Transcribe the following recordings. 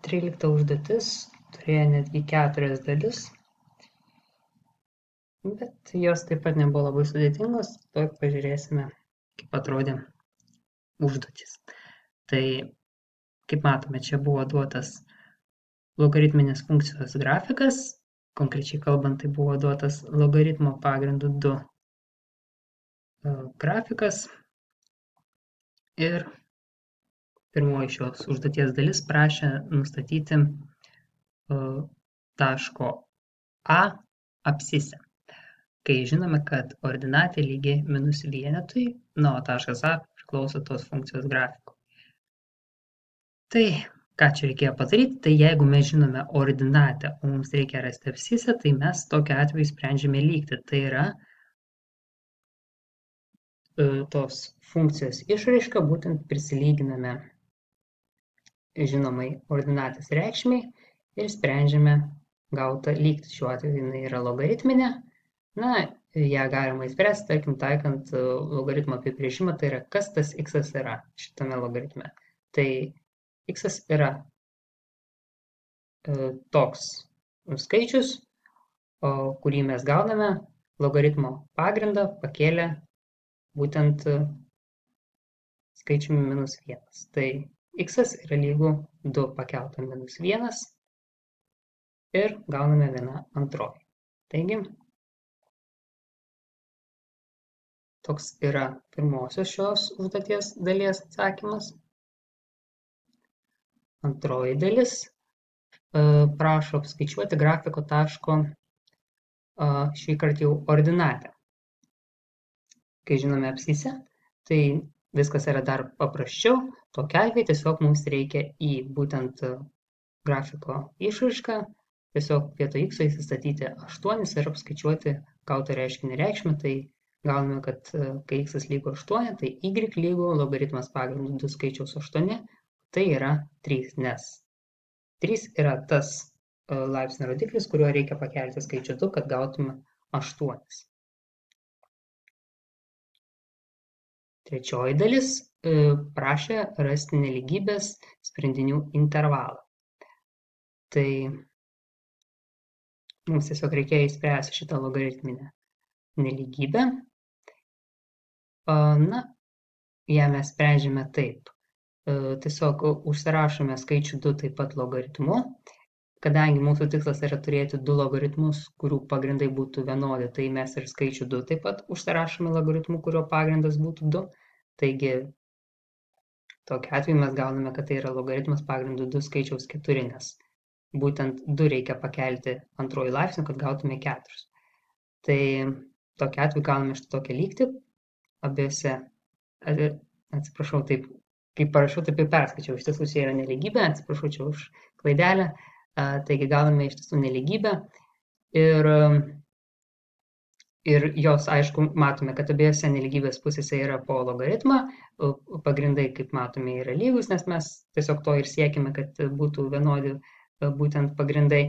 13 užduotis turėjo netgi 4 dalis, bet jos taip pat nebuvo labai sudėtingos, tuoj pažiūrėsime, kaip atrodė užduotis. Tai, kaip matome, čia buvo duotas logaritminės funkcijos grafikas, konkrečiai kalbant, tai buvo duotas logaritmo pagrindu 2 grafikas ir pirmoji šios užduoties dalis prašė nustatyti taško A abscisę, kai žinome, kad ordinatė lygi minus vienetui, o taškas A priklauso tos funkcijos grafikui. Tai, ką čia reikėjo padaryti, tai jeigu mes žinome ordinatę, o mums reikia rasti abscisę, tai mes tokiu atveju sprendžiame lygtį. Tai yra tos funkcijos išraišką būtent prisilyginame žinomai ordinatės reikšmiai ir sprendžiame gautą lygtį. Šiuo atveju jinai yra logaritminė. Ją galima įspręsti, tarkim, taikant logaritmo apibrėžimą, tai yra, kas tas x yra šitame logaritme. Tai x yra toks skaičius, kurį mes gauname logaritmo pagrindą pakėlę būtent skaičiumi minus 1. Tai x yra lygu 2 pakelta minus 1 ir gauname 1/2. Taigi, toks yra pirmosios šios užduoties dalies atsakymas. Antroji dalis prašo apskaičiuoti grafiko taško šį kartą jau ordinatę. Kai žinome abscisę, tai viskas yra dar paprasčiau. Tokiu atveju tiesiog mums reikia į būtent grafiko išraišką, tiesiog vietoj x įsistatyti 8 ir apskaičiuoti gautą reiškinį reikšmę. Tai gauname, kad kai x lygu 8, tai y lygu logaritmas pagrindu 2 skaičiaus 8, tai yra 3, nes 3 yra tas laipsnio rodiklis, kuriuo reikia pakelti skaičių 2, kad gautume 8. Trečioji dalis prašė rasti nelygybės sprendinių intervalą. Tai mums tiesiog reikėjo įspręsti šitą logaritminę nelygybę. Ją mes sprendžiame taip. Tiesiog užsirašome skaičių 2 taip pat logaritmu. Kadangi mūsų tikslas yra turėti 2 logaritmus, kurių pagrindai būtų vienodi, tai mes ir skaičių 2 taip pat užsirašome logaritmu, kurio pagrindas būtų 2. Taigi, tokiu atveju mes gauname, kad tai yra logaritmas pagrindu 2 skaičiaus 4, nes būtent 2 reikia pakelti 2 laipsniu, kad gautume 4. Tai tokiu atveju gauname šitą tokią lygtį. Abiejose, atsiprašau, taip, kaip parašiau, taip ir perskaičiau. Iš tiesų, čia yra nelygybė, atsiprašau čia už klaidelę. Taigi gauname iš tiesų nelygybę ir jos, aišku, matome, kad abiejose nelygybės pusėse yra po logaritmą, pagrindai, kaip matome, yra lygus, nes mes tiesiog to ir siekime, kad būtų vienodi būtent pagrindai.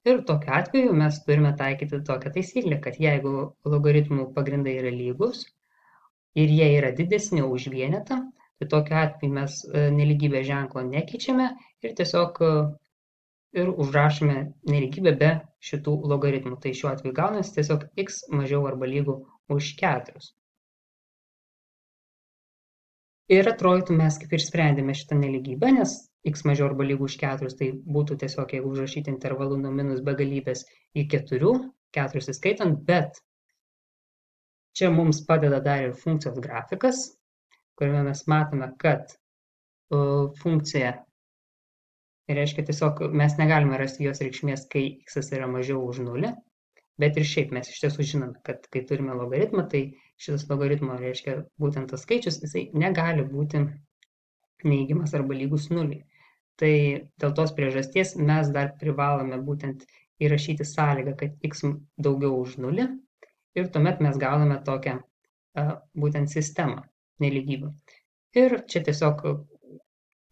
Ir tokiu atveju mes turime taikyti tokią taisyklę, kad jeigu logaritmų pagrindai yra lygus ir jie yra didesni už vienetą, tai tokiu atveju mes nelygybės ženklo nekeičiame ir tiesiog ir užrašome nelygybę be šitų logaritmų. Tai šiuo atveju gaunasi tiesiog x mažiau arba lygu už 4. Ir atrodytų mes kaip ir sprendėme šitą nelygybę, nes x mažiau arba lygu už 4, tai būtų tiesiog, jeigu užrašyti intervalu nuo minus begalybės iki 4, 4 įskaitant, bet čia mums padeda dar ir funkcijos grafikas, kuriame mes matome, kad funkcija reiškia tiesiog mes negalime rasti jos reikšmės, kai x yra mažiau už 0, bet ir šiaip mes iš tiesų žinome, kad kai turime logaritmą, tai šitas logaritmo reiškia būtent tas skaičius, jisai negali būti neigiamas arba lygus 0. Tai dėl tos priežasties mes dar privalome būtent įrašyti sąlygą, kad x daugiau už 0 ir tuomet mes gauname tokią būtent sistemą nelygybių. Ir čia tiesiog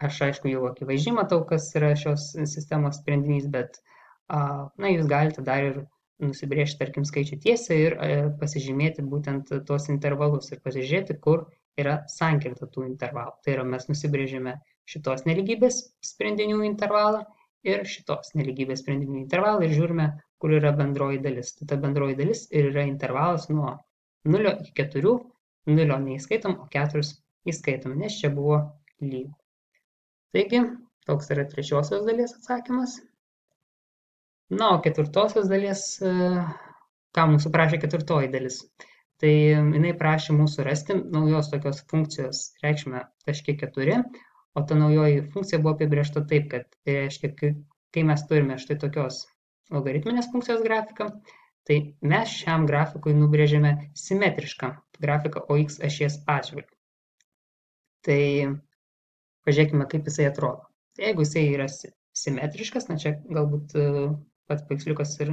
aš, aišku, jau akivaizdžiai matau, kas yra šios sistemos sprendinys, bet jūs galite dar ir nusibrėžti, tarkim, skaičių tiesą ir pasižymėti būtent tuos intervalus ir pasižiūrėti, kur yra sankirta tų intervalų. Tai yra, mes nusibrėžėme šitos nelygybės sprendinių intervalą ir šitos nelygybės sprendimų intervalą ir žiūrime, kur yra bendroji dalis. Tai ta bendroji dalis ir yra intervalas nuo 0 iki 4, 0 neįskaitom, o 4 įskaitom, nes čia buvo lygu. Taigi, toks yra trečiosios dalies atsakymas. Na, o ketvirtosios dalies, ką mūsų prašė ketvirtoji dalis? Tai jinai prašė mūsų rasti naujos tokios funkcijos reikšmę taške 4, o ta naujoji funkcija buvo apibrėžta taip, kad tai reiškia, kai mes turime štai tokios logaritminės funkcijos grafiką, tai mes šiam grafikui nubrėžėme simetrišką grafiką OX ašies atžvilgiu. Tai pažiūrėkime, kaip jisai atrodo. Tai jeigu jisai yra simetriškas, na čia galbūt pats paveiksliukas ir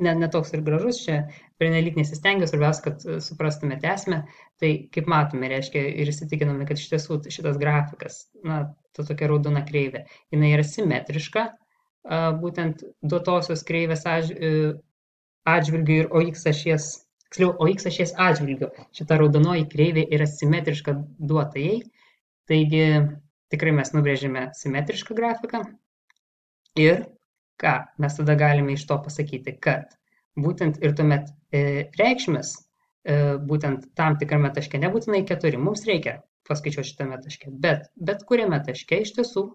ne toks ir gražus, čia pernelyg nesistengiu, svarbiausia, kad suprastumėte esmę, tai kaip matome, reiškia ir įsitikiname, kad iš tiesų šitas grafikas, na, ta tokia raudona kreivė, jinai yra simetriška, būtent duotosios kreivės atžvilgiu ir OX ašies, tiksliau, OX ašies atžvilgiu. Šita raudonoji kreivė yra simetriška duotajai, taigi tikrai mes nubrėžėme simetrišką grafiką ir ką mes tada galime iš to pasakyti, kad būtent ir tuomet reikšmės būtent tam tikrame taške, nebūtinai 4, mums reikia paskaičiuoti šitame taške, bet kuriame taške iš tiesų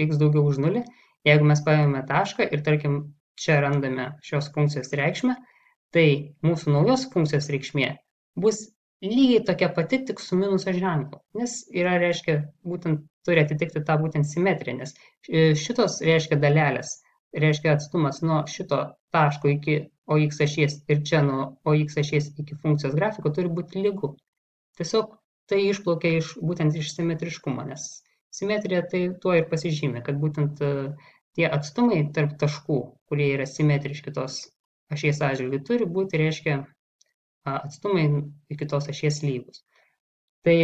x daugiau už 0, jeigu mes paėmėme tašką ir tarkim čia randame šios funkcijos reikšmę, tai mūsų naujos funkcijos reikšmė bus lygiai tokia pati, tik su minuso ženklu, nes yra, reiškia, būtent turi atitikti tą būtent simetriją, nes šitos, reiškia, dalelės, reiškia atstumas nuo šito taško iki OX ašies ir čia nuo OX ašies iki funkcijos grafiko turi būti lygu. Tiesiog tai išplaukia būtent iš simetriškumo, nes simetrija tai tuo ir pasižymė, kad būtent tie atstumai tarp taškų, kurie yra simetriški tos ašies atžvilgiu, turi būti, reiškia, atstumai iki tos ašies lygus. Tai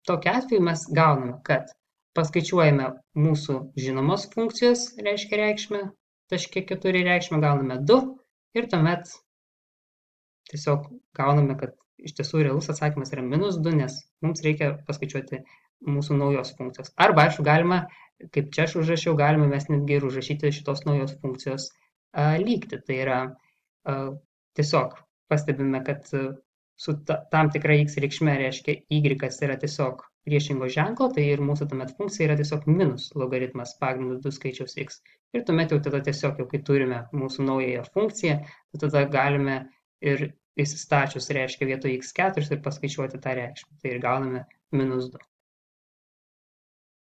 tokiu atveju mes gauname, kad paskaičiuojame mūsų žinomos funkcijos, reiškia reikšmę, taške 4 reikšmę, gauname 2 ir tuomet tiesiog gauname, kad iš tiesų realus atsakymas yra -2, nes mums reikia paskaičiuoti mūsų naujos funkcijos. Arba, aišku, galima, kaip čia aš užrašiau, galime mes netgi ir užrašyti šitos naujos funkcijos lygtį. Tai yra tiesiog pastebime, kad su tam tikra x reikšme, reiškia y yra tiesiog priešingo ženklo, tai ir mūsų tuomet funkcija yra tiesiog minus logaritmas pagrindu 2 skaičiaus x. Ir tuomet jau tada tiesiog, jau kai turime mūsų naująją funkciją, tada galime ir įsistačius, reiškia, vietoj x4 ir paskaičiuoti tą reikšmę. Tai ir gauname -2.